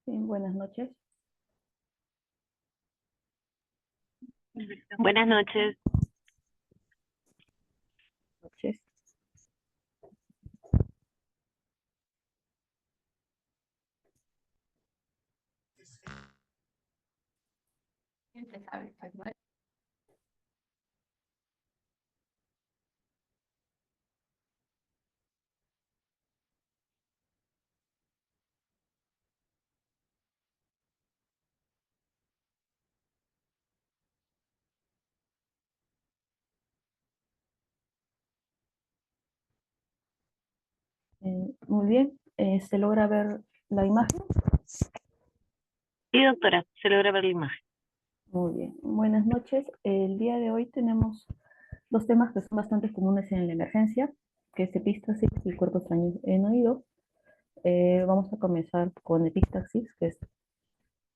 Sí, buenas noches. Buenas noches. Noches. Muy bien. ¿Se logra ver la imagen? Sí, doctora, se logra ver la imagen. Muy bien. Buenas noches. El día de hoy tenemos dos temas que son bastante comunes en la emergencia, que es epistaxis y cuerpo extraño en oído. Vamos a comenzar con epistaxis, que es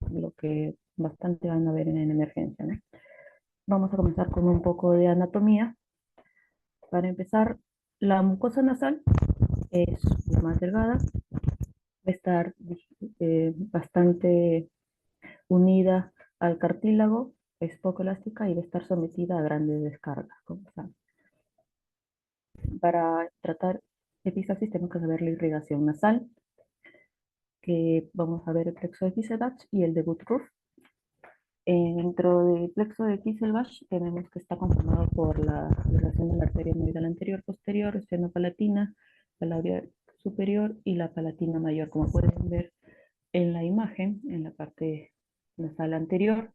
lo que bastante van a ver en la emergencia, ¿no? Vamos a comenzar con un poco de anatomía. Para empezar, la mucosa nasal es más delgada, va a estar bastante unida al cartílago, es poco elástica y va a estar sometida a grandes descargas. Para tratar epistaxis tenemos que saber la irrigación nasal, que vamos a ver el plexo de Kieselbach y el de Woodruff. Dentro del plexo de Kieselbach tenemos que está conformado por la irrigación de la arteria medial anterior posterior, esternopalatina, la labial superior y la palatina mayor. Como pueden ver en la imagen, en la parte nasal anterior,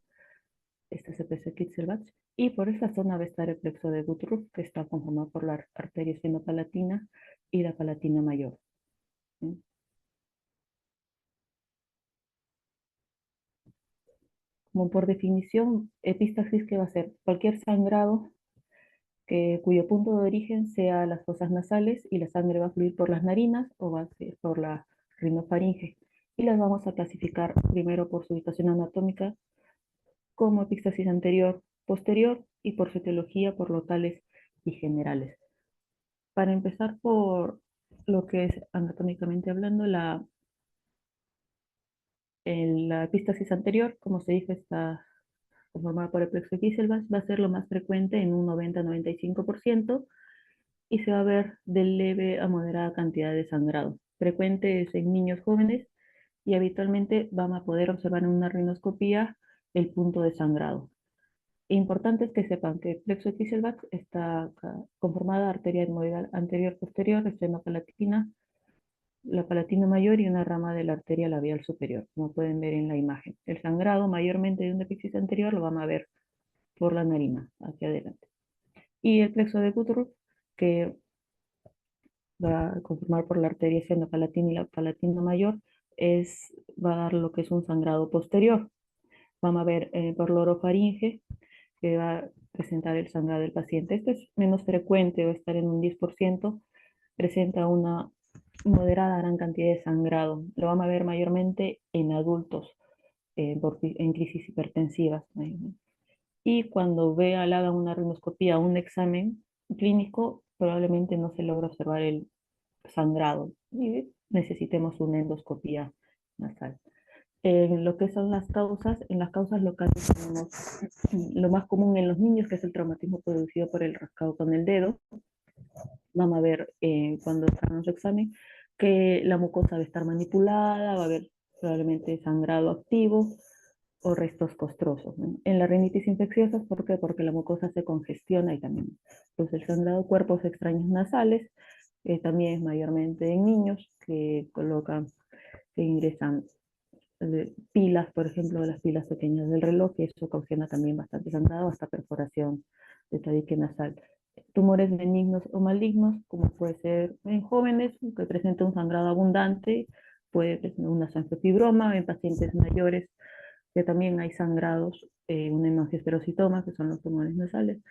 este es el plexo de Kieselbach, y por esa zona va a estar el plexo de Woodruff, que está conformado por la arteria esternopalatina y la palatina mayor. ¿Sí? Como por definición, epistaxis, que va a ser cualquier sangrado cuyo punto de origen sea las fosas nasales y la sangre va a fluir por las narinas o va a ser por la rinofaringe. Y las vamos a clasificar primero por su ubicación anatómica como epistaxis anterior, posterior y por su etiología por locales y generales. Para empezar por lo que es anatómicamente hablando, la epístaxis anterior, como se dice, está conformada por el plexo de Kieselbach, va a ser lo más frecuente en un 90-95% y se va a ver de leve a moderada cantidad de sangrado. Frecuente es en niños jóvenes y habitualmente van a poder observar en una rinoscopía el punto de sangrado. Importante es que sepan que el plexo de Kieselbach está conformada de arteria etmoidal anterior-posterior, esternopalatina, la palatina mayor y una rama de la arteria labial superior, como pueden ver en la imagen. El sangrado mayormente de una epistaxis anterior lo van a ver por la narina, hacia adelante. Y el plexo de Woodruff, que va a conformar por la arteria esternopalatina y la palatina mayor, va a dar lo que es un sangrado posterior. Vamos a ver por la orofaringe, que va a presentar el sangrado del paciente. Este es menos frecuente, va a estar en un 10%, presenta una moderada gran cantidad de sangrado. Lo vamos a ver mayormente en adultos en crisis hipertensivas. Y cuando le hagan una rinoscopía, un examen clínico, probablemente no se logra observar el sangrado y necesitemos una endoscopía nasal. En lo que son las causas, en las causas locales tenemos lo más común en los niños, que es el traumatismo producido por el rascado con el dedo. Vamos a ver cuando hagamos el examen que la mucosa va a estar manipulada, va a haber probablemente sangrado activo o restos costrosos, ¿no? En la rinitis infecciosa, ¿por qué? Porque la mucosa se congestiona y también. Entonces el sangrado cuerpos extraños nasales también es mayormente en niños que colocan, que ingresan pilas, por ejemplo, las pilas pequeñas del reloj, y eso ocasiona también bastante sangrado, hasta perforación de tabique nasal. Tumores benignos o malignos, como puede ser en jóvenes, que presenta un sangrado abundante, puede presentar una sanfefibroma, en pacientes mayores, que también hay sangrados, un hemangioesperocitoma, que son los tumores nasales.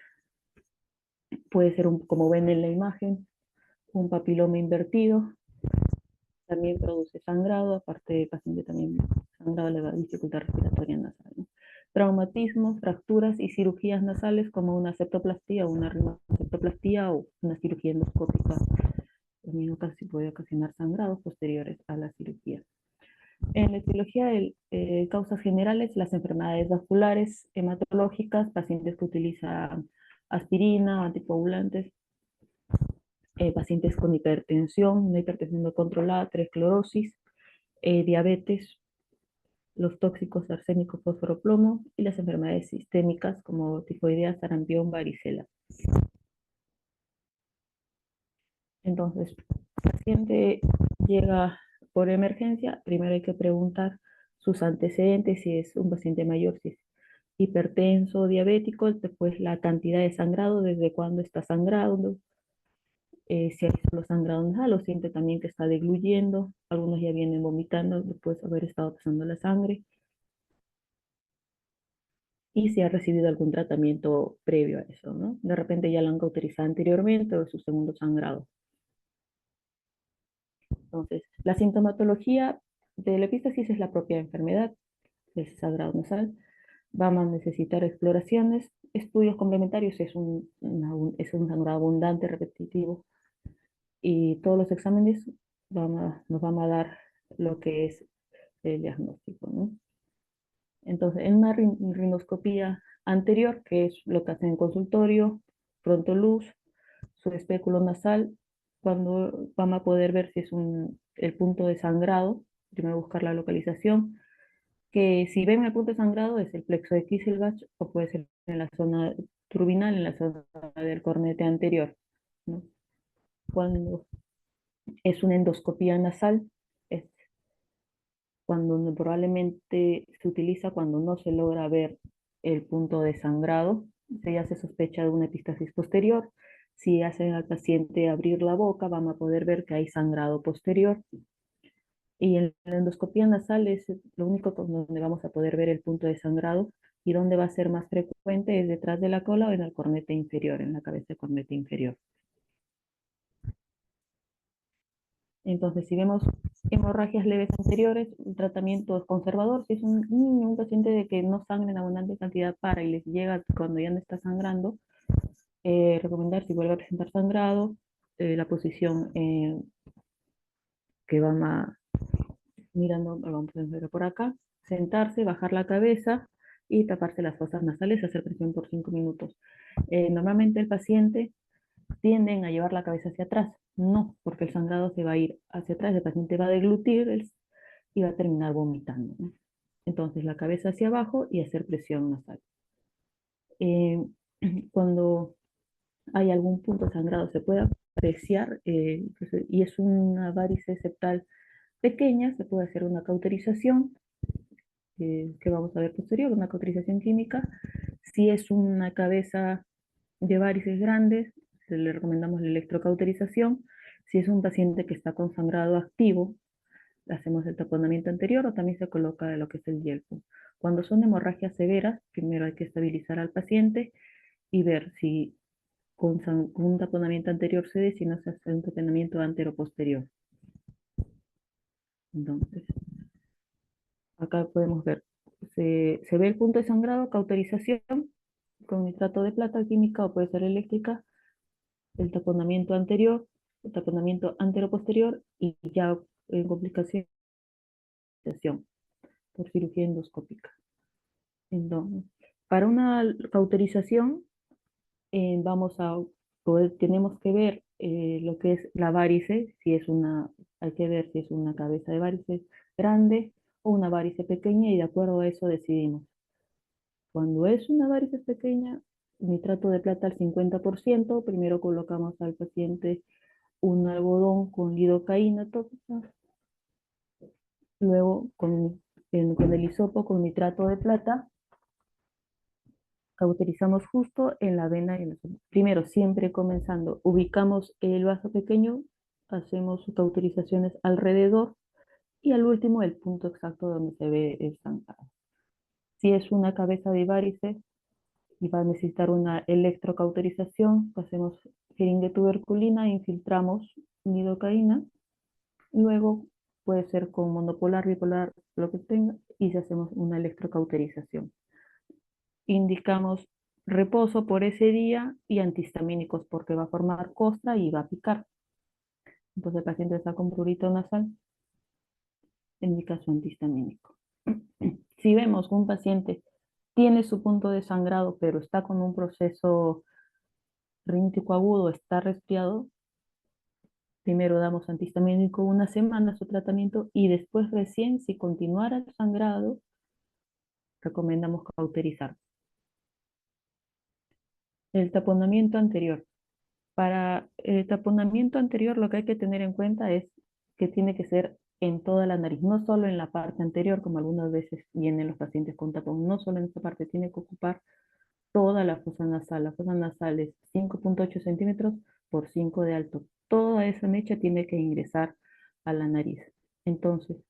Puede ser, como ven en la imagen, un papiloma invertido, también produce sangrado, aparte de paciente también sangrado le va a dificultad respiratoria nasal, ¿no? Traumatismos, fracturas y cirugías nasales como una septoplastía o una rinoplastia o una cirugía endoscópica también casi puede ocasionar sangrados posteriores a la cirugía. En la etiología de causas generales, las enfermedades vasculares, hematológicas, pacientes que utilizan aspirina, anticoagulantes, pacientes con hipertensión, una hipertensión no controlada, atherosclerosis, diabetes, los tóxicos arsénico, fósforo, plomo y las enfermedades sistémicas como tifoidea, sarampión, varicela. Entonces, el paciente llega por emergencia, primero hay que preguntar sus antecedentes, si es un paciente mayor, si es hipertenso, diabético, después la cantidad de sangrado, desde cuándo está sangrando, si hay solo sangrado nasal o siente también que está degluyendo, algunos ya vienen vomitando después de haber estado pasando la sangre, y si ha recibido algún tratamiento previo a eso, ¿no? De repente ya lo han cauterizado anteriormente o es su segundo sangrado. Entonces, la sintomatología de la epístasis es la propia enfermedad, es sangrado nasal. Vamos a necesitar exploraciones, estudios complementarios, es un sangrado abundante, repetitivo, y todos los exámenes nos van a dar lo que es el diagnóstico, ¿no? Entonces, en una rinoscopía anterior, que es lo que hacen en consultorio, pronto luz, su espéculo nasal, cuando vamos a poder ver si es el punto de sangrado, primero buscar la localización, que si ven el punto de sangrado es el plexo de Kisselbach o puede ser en la zona turbinal, en la zona del cornete anterior, ¿no? Cuando es una endoscopía nasal, es cuando probablemente se utiliza cuando no se logra ver el punto de sangrado, ya se sospecha de una epistasis posterior. Si hacen al paciente abrir la boca, vamos a poder ver que hay sangrado posterior. Y en la endoscopía nasal es lo único donde vamos a poder ver el punto de sangrado, y donde va a ser más frecuente es detrás de la cola o en el cornete inferior, en la cabeza del cornete inferior. Entonces, si vemos hemorragias leves anteriores, el tratamiento es conservador. Si es un paciente de que no sangra en abundante cantidad para y les llega cuando ya no está sangrando, recomendar si vuelve a presentar sangrado, la posición que vamos a mirando, vamos a ver por acá, sentarse, bajar la cabeza y taparse las fosas nasales, hacer presión por 5 minutos. Normalmente el paciente tienden a llevar la cabeza hacia atrás, no, porque el sangrado se va a ir hacia atrás, el paciente va a deglutir y va a terminar vomitando, ¿no? Entonces la cabeza hacia abajo y hacer presión nasal. Eh, Cuando hay algún punto sangrado se puede apreciar, y es una varice septal pequeña, se puede hacer una cauterización, que vamos a ver posterior, una cauterización química. Si es una cabeza de varices grandes, le recomendamos la electrocauterización. Si es un paciente que está con sangrado activo, hacemos el taponamiento anterior o también se coloca lo que es el yelpo. Cuando son hemorragias severas, primero hay que estabilizar al paciente y ver si con un taponamiento anterior cede, si no se hace un taponamiento antero-posterior. Entonces, acá podemos ver, se ve el punto de sangrado, cauterización con nitrato de plata química o puede ser eléctrica, el taponamiento anterior, el taponamiento antero-posterior y ya en complicación por cirugía endoscópica. Entonces, para una cauterización, tenemos que ver lo que es la varice, hay que ver si es una cabeza de varices grande o una varice pequeña, y de acuerdo a eso decidimos. Cuando es una varices pequeña, nitrato de plata al 50%, primero colocamos al paciente un algodón con lidocaína tópica, luego con el hisopo con nitrato de plata, cauterizamos justo en la vena y en la zona. Primero, siempre comenzando, ubicamos el vaso pequeño, hacemos cauterizaciones alrededor y al último el punto exacto donde se ve el sangrado. Si es una cabeza de varices y va a necesitar una electrocauterización, hacemos jeringa de tuberculina, infiltramos lidocaína, luego puede ser con monopolar, bipolar, lo que tenga, y si hacemos una electrocauterización. Indicamos reposo por ese día y antihistamínicos porque va a formar costra y va a picar. Entonces el paciente está con prurito nasal, indica su antihistamínico. Si vemos que un paciente tiene su punto de sangrado, pero está con un proceso rinítico agudo, está resfriado, primero damos antihistamínico una semana su tratamiento y después recién, si continuara el sangrado, recomendamos cauterizar. El taponamiento anterior. Para el taponamiento anterior lo que hay que tener en cuenta es que tiene que ser en toda la nariz, no solo en la parte anterior, como algunas veces vienen los pacientes con tapón, no solo en esta parte, tiene que ocupar toda la fosa nasal. La fosa nasal es 5,8 centímetros por 5 de alto. Toda esa mecha tiene que ingresar a la nariz. Entonces,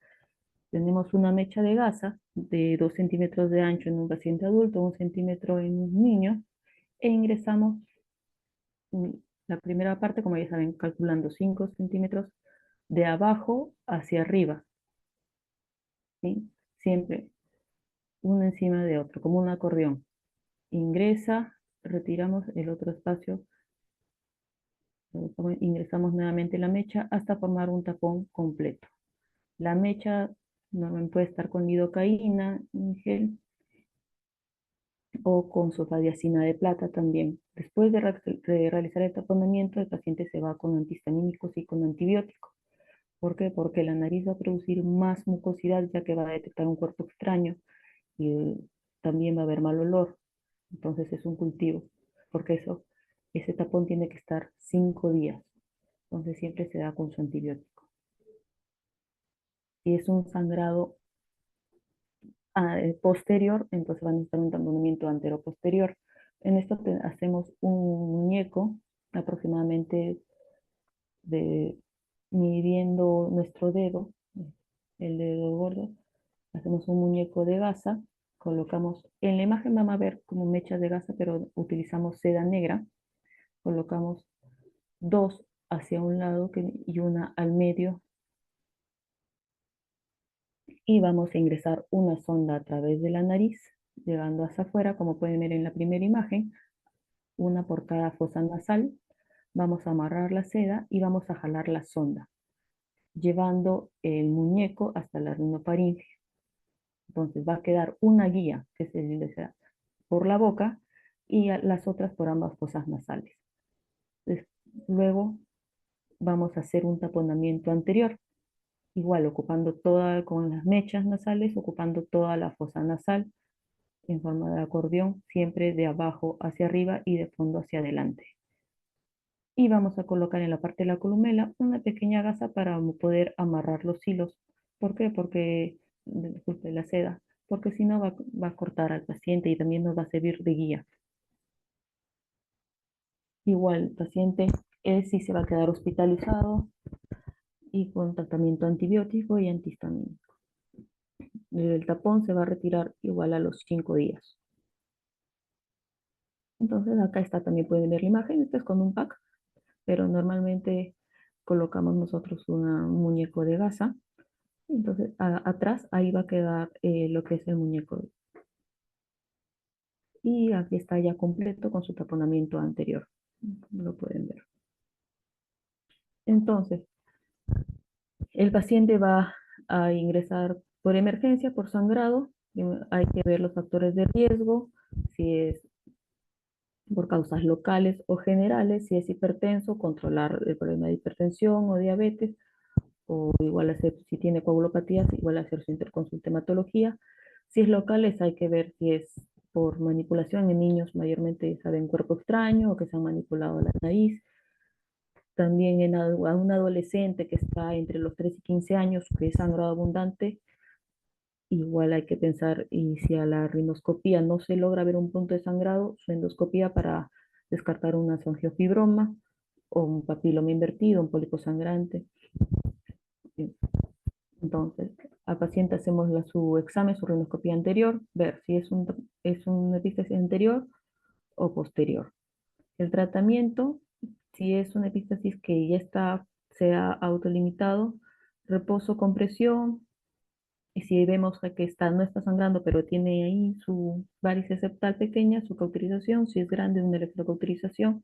tenemos una mecha de gasa de 2 centímetros de ancho en un paciente adulto, 1 centímetro en un niño, e ingresamos la primera parte, como ya saben, calculando 5 centímetros de abajo hacia arriba, ¿sí? Siempre uno encima de otro, como un acordeón. Ingresa, retiramos el otro espacio, ingresamos nuevamente la mecha hasta formar un tapón completo. La mecha normalmente puede estar con lidocaína en gel o con sulfadiazina de plata también. Después de realizar el taponamiento, el paciente se va con antihistamínicos y con antibióticos. ¿Por qué? Porque la nariz va a producir más mucosidad ya que va a detectar un cuerpo extraño y también va a haber mal olor. Entonces es un cultivo, porque ese tapón tiene que estar 5 días. Entonces siempre se da con su antibiótico. Si es un sangrado posterior, entonces van a necesitar un taponamiento antero-posterior. En esto hacemos un muñeco aproximadamente de midiendo nuestro dedo, el dedo gordo, hacemos un muñeco de gasa, colocamos, en la imagen van a ver como mechas de gasa, pero utilizamos seda negra, colocamos dos hacia un lado y una al medio y vamos a ingresar una sonda a través de la nariz, llegando hacia afuera, como pueden ver en la primera imagen, una por cada fosa nasal. Vamos a amarrar la seda y vamos a jalar la sonda, llevando el muñeco hasta la rinofaringe. Entonces va a quedar una guía, que es el de por la boca, y las otras por ambas fosas nasales. Luego vamos a hacer un taponamiento anterior, igual ocupando toda, con las mechas nasales, ocupando toda la fosa nasal en forma de acordeón, siempre de abajo hacia arriba y de fondo hacia adelante. Y vamos a colocar en la parte de la columela una pequeña gasa para poder amarrar los hilos. ¿Por qué? Porque, disculpe, la seda, porque si no va a cortar al paciente y también nos va a servir de guía. Igual, el paciente sí se va a quedar hospitalizado y con tratamiento antibiótico y antihistamínico. El tapón se va a retirar igual a los 5 días. Entonces acá está, también pueden ver la imagen, esto es con un pack, pero normalmente colocamos nosotros un muñeco de gasa. Entonces atrás ahí va a quedar lo que es el muñeco. Y aquí está ya completo con su taponamiento anterior. Lo pueden ver. Entonces, el paciente va a ingresar por emergencia, por sangrado. Hay que ver los factores de riesgo, si es por causas locales o generales, si es hipertenso, controlar el problema de hipertensión o diabetes, o igual hacer, si tiene coagulopatías, igual hacer su interconsulta hematología. Si es locales, hay que ver si es por manipulación en niños, mayormente saben cuerpo extraño o que se han manipulado la nariz. También a un adolescente que está entre los 3 y 15 años, que es sangrado abundante, igual hay que pensar, y si a la rinoscopía no se logra ver un punto de sangrado, su endoscopía para descartar una angiofibroma o un papiloma invertido, un pólipo sangrante. Entonces, al paciente hacemos su examen, su rinoscopía anterior, ver si es una epístasis anterior o posterior. El tratamiento, si es una epístasis que ya está, se ha autolimitado, reposo, compresión, y si vemos que no está sangrando, pero tiene ahí su varice septal pequeña, su cauterización, si es grande, una electrocauterización,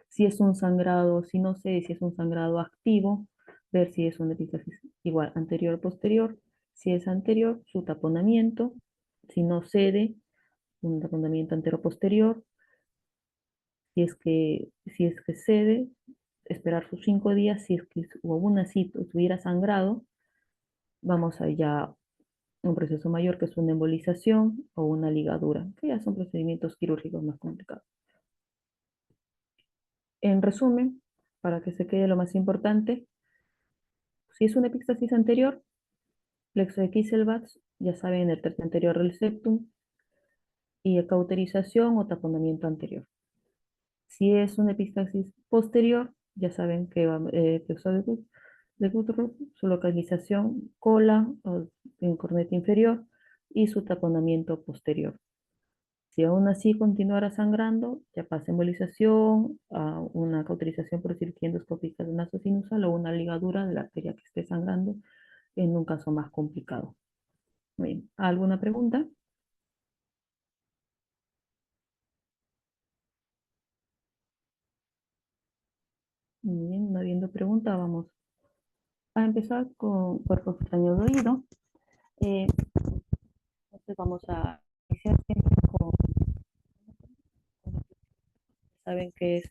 si es un sangrado, si no sé si es un sangrado activo, ver si es una epistaxis igual anterior o posterior. Si es anterior, su taponamiento. Si no cede, un taponamiento antero-posterior. Si es que cede, esperar sus 5 días. Si es que o aún así estuviera sangrado, vamos allá a un proceso mayor que es una embolización o una ligadura, que ya son procedimientos quirúrgicos más complicados. En resumen, para que se quede lo más importante, si es una epistaxis anterior, plexo de Kieselbach, ya saben, el tercio anterior del septum, y cauterización o taponamiento anterior. Si es una epistaxis posterior, ya saben que va plexo de Woodruff, su localización, cola o en corneta inferior y su taponamiento posterior. Si aún así continuara sangrando, ya pasa embolización, a una cauterización por cirugía endoscópica de nasosinusal o una ligadura de la arteria que esté sangrando en un caso más complicado. Bien, ¿alguna pregunta? Muy bien, no habiendo pregunta, vamos a empezar con cuerpo extraño de oído. Entonces vamos a iniciar siempre saben que es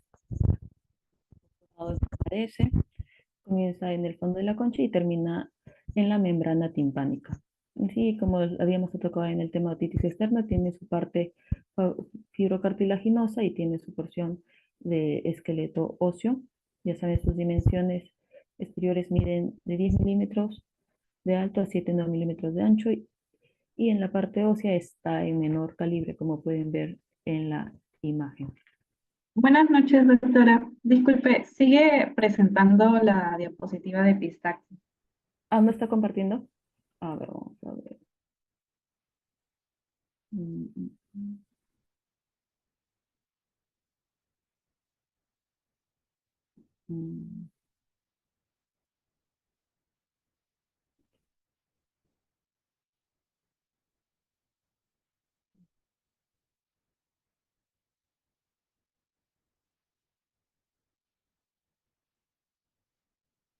aparece, comienza en el fondo de la concha y termina en la membrana timpánica. Sí, como habíamos tocado en el tema de otitis externa, tiene su parte fibrocartilaginosa y tiene su porción de esqueleto óseo. Ya saben, sus dimensiones exteriores miden de 10 milímetros de alto a 7,9 milímetros de ancho y en la parte ósea está en menor calibre, como pueden ver en la imagen. Buenas noches, doctora. Disculpe, ¿sigue presentando la diapositiva de epistaxis? ¿No está compartiendo? A ver, vamos a ver. Mm, mm, mm. Mm.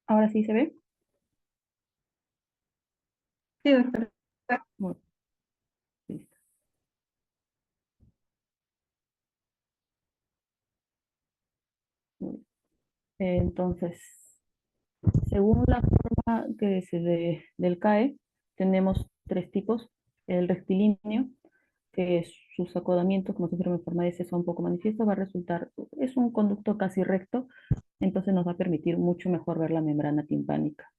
¿Ahora sí se ve? Sí, doctora. Bueno, listo. Muy bien. Entonces, según la forma que es del CAE, tenemos tres tipos. El rectilíneo, que sus acodamientos, como síndrome en forma de S, son un poco manifiestos, va a resultar, es un conducto casi recto, entonces nos va a permitir mucho mejor ver la membrana timpánica.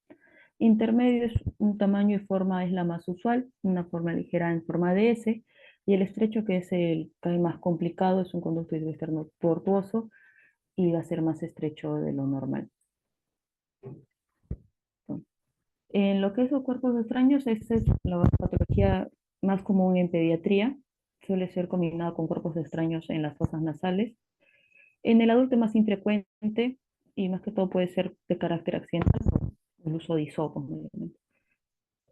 Intermedio es un tamaño y forma es la más usual, una forma ligera en forma de S, y el estrecho, que es el CAE más complicado, es un conducto externo tortuoso y va a ser más estrecho de lo normal. En lo que es los cuerpos extraños, esta es la patología más común en pediatría. Suele ser combinado con cuerpos extraños en las fosas nasales. En el adulto es más infrecuente y más que todo puede ser de carácter accidental por el uso de hisopos.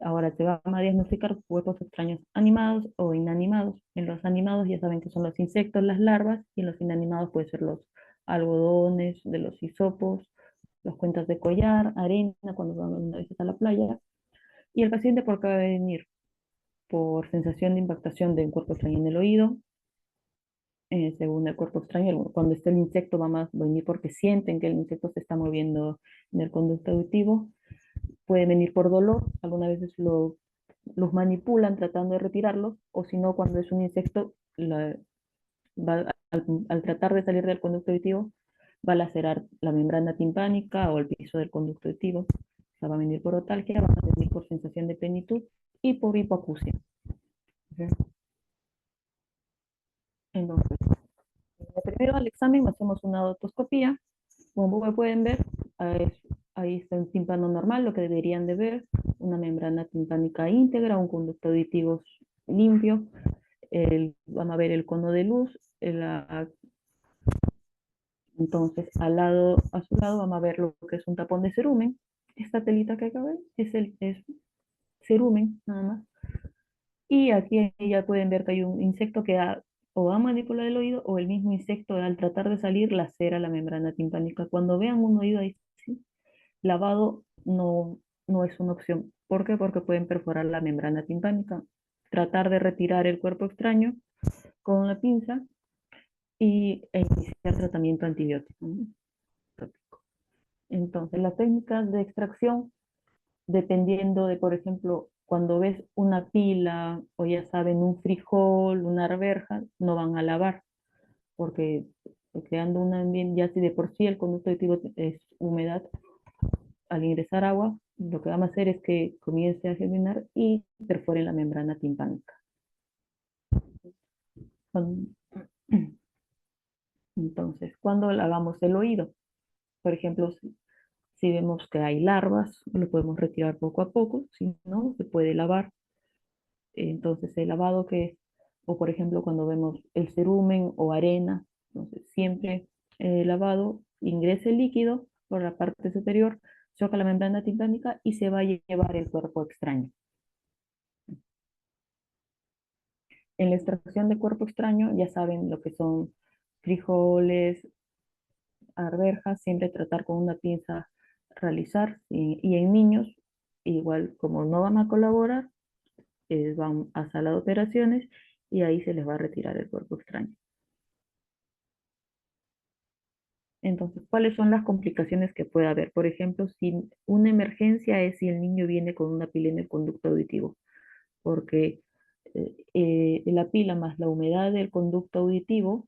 Ahora te van a diagnosticar cuerpos extraños animados o inanimados. En los animados ya saben que son los insectos, las larvas, y en los inanimados pueden ser los algodones de los hisopos, las cuentas de collar, arena, cuando van una vez a la playa. Y el paciente, ¿por qué va a venir? Por sensación de impactación de un cuerpo extraño en el oído. Según el cuerpo extraño, cuando está el insecto va a venir porque sienten que el insecto se está moviendo en el conducto auditivo. Puede venir por dolor, algunas veces los manipulan tratando de retirarlos, o si no, cuando es un insecto, al tratar de salir del conducto auditivo, va a lacerar la membrana timpánica o el piso del conducto auditivo. O sea, va a venir por otalgia, va a venir por sensación de plenitud y por hipoacusia. ¿Okay? Entonces, primero al examen hacemos una otoscopía. Como pueden ver, ahí está un tímpano normal, lo que deberían de ver, una membrana timpánica íntegra, un conducto auditivo limpio. Vamos a ver el cono de luz. Entonces, a su lado vamos a ver lo que es un tapón de cerumen. Esta telita que acá ven es cerumen, nada más. Y aquí ya pueden ver que hay un insecto que o ha manipulado el oído, o el mismo insecto al tratar de salir lacera la membrana timpánica. Cuando vean un oído ahí, ¿sí?, lavado, no, no es una opción. ¿Por qué? Porque pueden perforar la membrana timpánica. Tratar de retirar el cuerpo extraño con la pinza e iniciar tratamiento antibiótico, ¿no? Entonces, las técnicas de extracción, dependiendo de, por ejemplo, cuando ves una pila o ya saben, un frijol, una arveja, no van a lavar, porque creando un ambiente, ya si de por sí el conducto aditivo es humedad, al ingresar agua, lo que van a hacer es que comience a germinar y perforen la membrana timpánica. Entonces, cuando hagamos el oído, por ejemplo, si vemos que hay larvas, lo podemos retirar poco a poco, si no, se puede lavar. Entonces, el lavado que, o por ejemplo, cuando vemos el cerumen o arena, entonces siempre el lavado ingresa el líquido por la parte superior, choca la membrana timpánica y se va a llevar el cuerpo extraño. En la extracción de cuerpo extraño, ya saben lo que son frijoles, arvejas, siempre tratar con una pinza realizar. Y en niños, igual como no van a colaborar, van a sala de operaciones y ahí se les va a retirar el cuerpo extraño. Entonces, ¿cuáles son las complicaciones que puede haber? Por ejemplo, si una emergencia es si el niño viene con una pila en el conducto auditivo, porque la pila más la humedad del conducto auditivo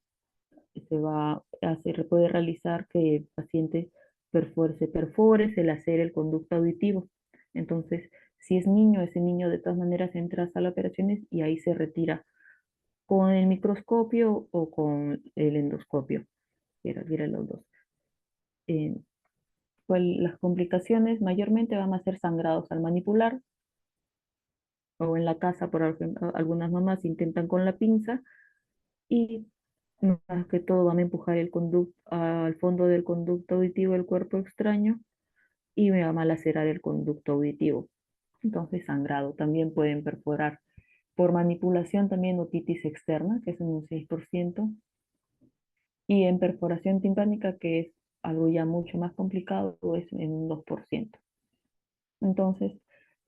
puede realizar que el paciente se perfore, se lacere el conducto auditivo. Entonces, si es niño, ese niño de todas maneras entra a sala de operaciones y ahí se retira con el microscopio o con el endoscopio, era los dos. Eh, pues las complicaciones mayormente van a ser sangrados al manipular o en la casa, por ejemplo, algunas mamás intentan con la pinza y más que todo van a empujar el conducto al fondo del conducto auditivo del cuerpo extraño y me va a malacerar el conducto auditivo. Entonces, sangrado también pueden perforar. Por manipulación también otitis externa, que es en un 6%, y en perforación timpánica, que es algo ya mucho más complicado, es en un 2%. Entonces,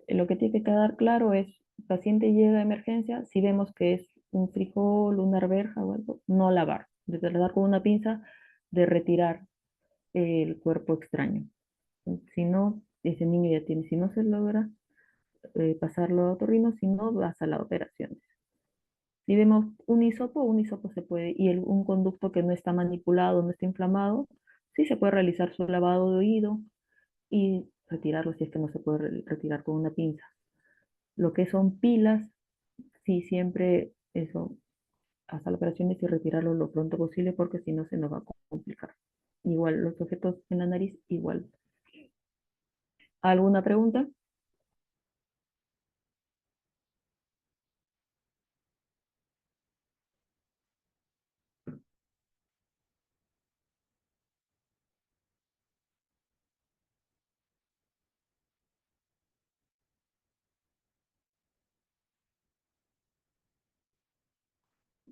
lo que tiene que quedar claro es, el paciente llega a emergencia, si vemos que es un frijol, una arveja o algo, no lavar, de tratar con una pinza de retirar el cuerpo extraño. Si no, ese niño ya tiene, si no se logra pasarlo a otorrino, si no, vas a las operaciones. Si vemos un hisopo se puede, y un conducto que no está manipulado, no está inflamado, sí se puede realizar su lavado de oído y retirarlo si es que no se puede retirar con una pinza. Lo que son pilas, sí, siempre eso, hasta las operaciones y retirarlo lo pronto posible porque si no se nos va a complicar. Igual, los objetos en la nariz, igual. ¿Alguna pregunta?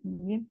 Bien.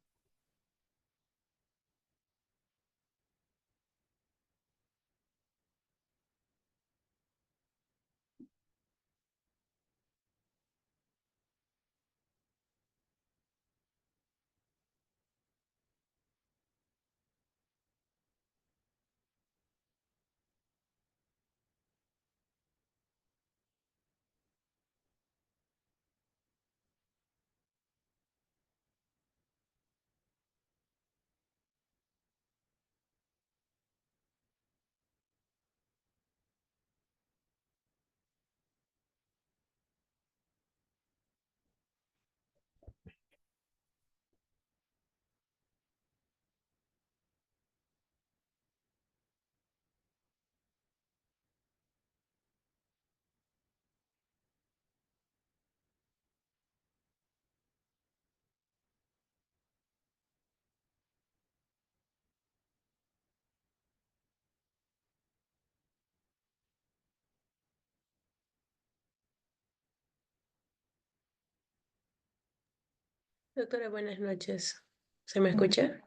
Doctora, buenas noches. ¿Se me Ujú. escucha?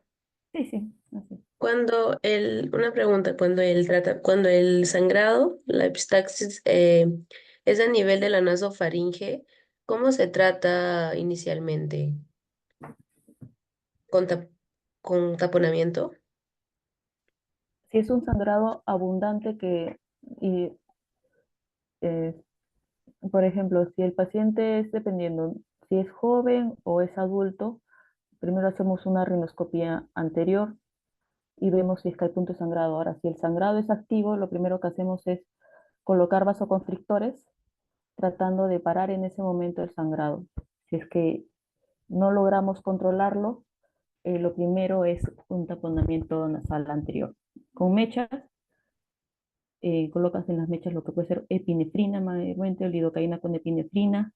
Sí, sí. Así. Una pregunta, cuando el sangrado, la epistaxis, es a nivel de la nasofaringe, ¿cómo se trata inicialmente? ¿Con, con taponamiento? Si es un sangrado abundante y, eh, por ejemplo, si el paciente es dependiendo, si es joven o es adulto, primero hacemos una rinoscopía anterior y vemos si es que hay punto de sangrado. Ahora, si el sangrado es activo, lo primero que hacemos es colocar vasoconstrictores tratando de parar en ese momento el sangrado. Si es que no logramos controlarlo, lo primero es un taponamiento nasal anterior. Con mechas, colocas en las mechas lo que puede ser epinefrina mayormente, o lidocaína con epinefrina,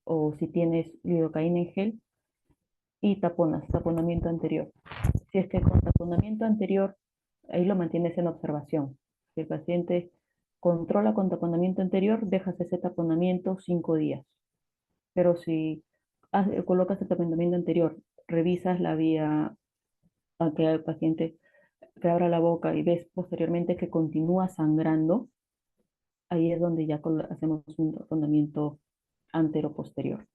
o si tienes lidocaína en gel, y taponamiento anterior. Si es que con taponamiento anterior, ahí lo mantienes en observación. Si el paciente controla con taponamiento anterior, dejas ese taponamiento 5 días. Pero si colocas el taponamiento anterior, revisas la vía a que el paciente que abra la boca y ves posteriormente que continúa sangrando, ahí es donde ya hacemos un taponamiento antero-posterior.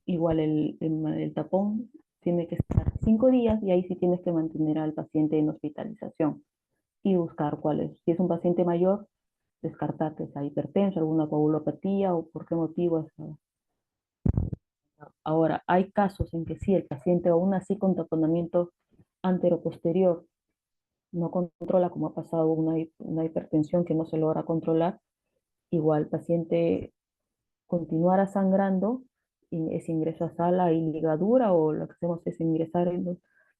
Igual el tapón tiene que estar 5 días y ahí sí tienes que mantener al paciente en hospitalización y buscar cuál es. Si es un paciente mayor, descartar que sea hipertenso, alguna coagulopatía o por qué motivo es. Ahora, hay casos en que sí, el paciente aún así con taponamiento antero-posterior no controla, como ha pasado una hipertensión que no se logra controlar, igual el paciente continuara sangrando, y es ingreso a sala y ligadura, o lo que hacemos es ingresar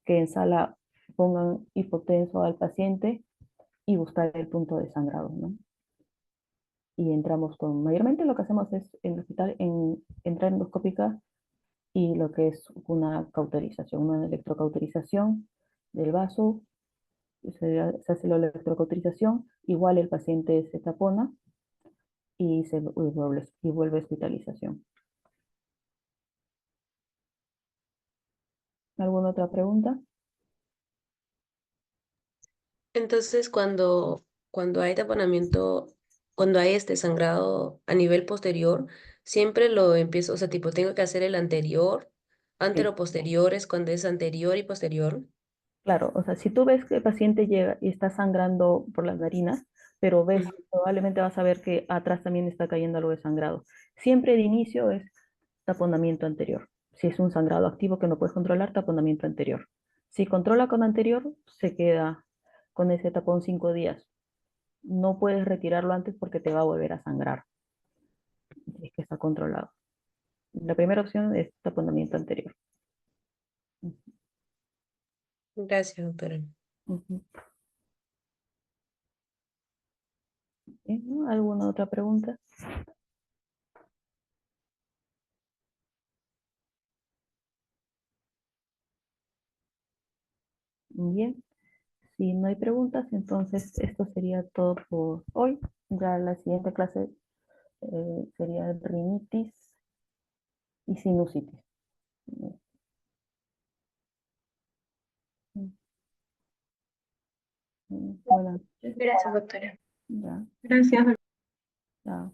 que en sala pongan hipotenso al paciente y buscar el punto de sangrado, ¿no? Y entramos mayormente lo que hacemos es en el hospital, entrar endoscópica y lo que es una cauterización, una electrocauterización del vaso, se hace la electrocauterización, igual el paciente se tapona y vuelve a hospitalización. ¿Alguna otra pregunta? Entonces, cuando hay taponamiento, cuando hay este sangrado a nivel posterior, siempre lo empiezo, o sea, tipo, tengo que hacer el anterior, Sí, antero-posterior es cuando es anterior y posterior. claro. O sea, si tú ves que el paciente llega y está sangrando por las narinas, pero ves, Ujú. probablemente vas a ver que atrás también está cayendo algo de sangrado. Siempre de inicio es taponamiento anterior. Si es un sangrado activo que no puedes controlar, taponamiento anterior. Si controla con anterior, se queda con ese tapón 5 días. No puedes retirarlo antes porque te va a volver a sangrar. Si es que está controlado. La primera opción es taponamiento anterior. Gracias, doctora. Ujú. ¿Sí? ¿No? ¿Alguna otra pregunta? Bien. Si no hay preguntas, entonces esto sería todo por hoy. Ya la siguiente clase sería rinitis y sinusitis. Bueno, Gracias, doctora. ya, Gracias. ya.